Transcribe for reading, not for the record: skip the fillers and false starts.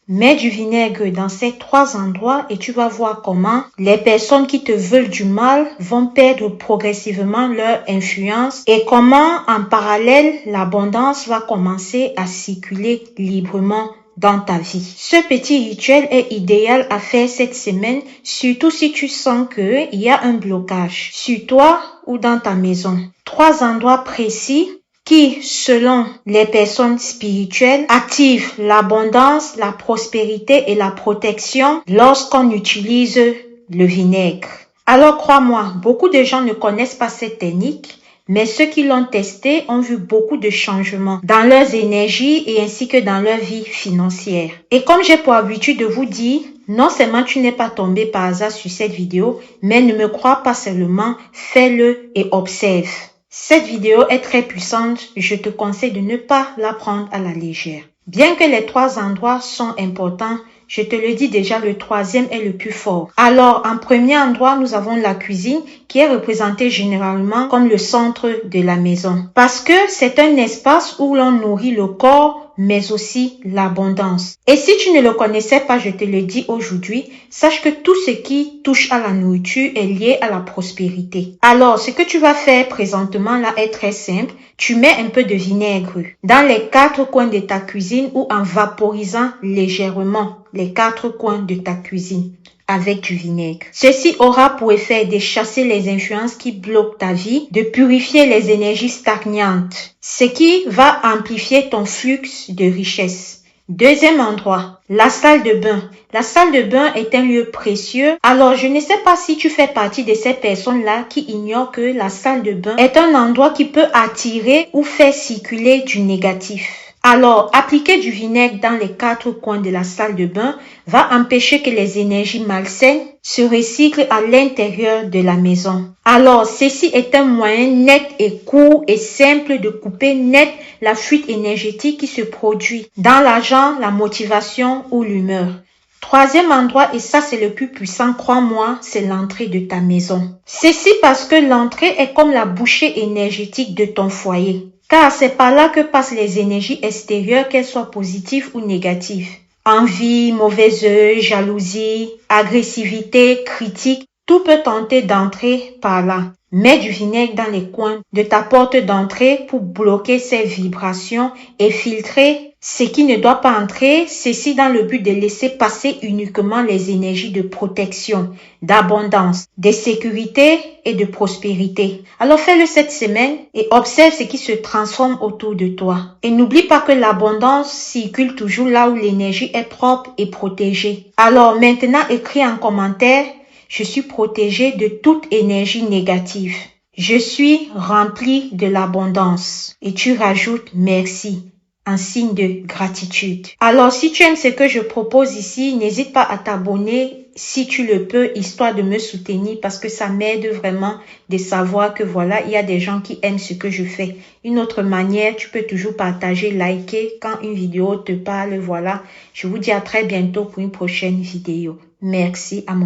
Mets du vinaigre dans ces 3 endroits et tu vas voir comment les personnes qui te veulent du mal vont perdre progressivement leur influence et comment en parallèle l'abondance va commencer à circuler librement dans ta vie. Ce petit rituel est idéal à faire cette semaine, surtout si tu sens qu'il y a un blocage sur toi ou dans ta maison. 3 endroits précis qui, selon les personnes spirituelles, activent l'abondance, la prospérité et la protection lorsqu'on utilise le vinaigre. Alors crois-moi, beaucoup de gens ne connaissent pas cette technique, mais ceux qui l'ont testé ont vu beaucoup de changements dans leurs énergies et ainsi que dans leur vie financière. Et comme j'ai pour habitude de vous dire, non seulement tu n'es pas tombé par hasard sur cette vidéo, mais ne me crois pas seulement, fais-le et observe. Cette vidéo est très puissante, je te conseille de ne pas la prendre à la légère. Bien que les 3 endroits sont importants, je te le dis déjà, le 3e est le plus fort. Alors, en premier endroit, nous avons la cuisine qui est représentée généralement comme le centre de la maison. Parce que c'est un espace où l'on nourrit le corps, mais aussi l'abondance. Et si tu ne le connaissais pas, je te le dis aujourd'hui, sache que tout ce qui touche à la nourriture est lié à la prospérité. Alors, ce que tu vas faire présentement là est très simple. Tu mets un peu de vinaigre dans les 4 coins de ta cuisine ou en vaporisant légèrement les 4 coins de ta cuisine avec du vinaigre. Ceci aura pour effet de chasser les influences qui bloquent ta vie, de purifier les énergies stagnantes, ce qui va amplifier ton flux de richesse. 2e endroit, la salle de bain. La salle de bain est un lieu précieux. Alors, je ne sais pas si tu fais partie de ces personnes-là qui ignorent que la salle de bain est un endroit qui peut attirer ou faire circuler du négatif. Alors, appliquer du vinaigre dans les 4 coins de la salle de bain va empêcher que les énergies malsaines se recyclent à l'intérieur de la maison. Alors, ceci est un moyen net et court et simple de couper net la fuite énergétique qui se produit dans l'argent, la motivation ou l'humeur. 3e endroit, et ça c'est le plus puissant, crois-moi, c'est l'entrée de ta maison. Ceci parce que l'entrée est comme la bouchée énergétique de ton foyer. Car c'est par là que passent les énergies extérieures, qu'elles soient positives ou négatives. Envie, mauvais œil, jalousie, agressivité, critique, tout peut tenter d'entrer par là. Mets du vinaigre dans les coins de ta porte d'entrée pour bloquer ces vibrations et filtrer ce qui ne doit pas entrer, ceci dans le but de laisser passer uniquement les énergies de protection, d'abondance, de sécurité et de prospérité. Alors fais-le cette semaine et observe ce qui se transforme autour de toi. Et n'oublie pas que l'abondance circule toujours là où l'énergie est propre et protégée. Alors maintenant, écris en commentaire: je suis protégé de toute énergie négative. Je suis rempli de l'abondance. Et tu rajoutes merci en signe de gratitude. Alors, si tu aimes ce que je propose ici, n'hésite pas à t'abonner si tu le peux, histoire de me soutenir, parce que ça m'aide vraiment de savoir que voilà, il y a des gens qui aiment ce que je fais. Une autre manière, tu peux toujours partager, liker quand une vidéo te parle. Voilà, je vous dis à très bientôt pour une prochaine vidéo. Merci à mon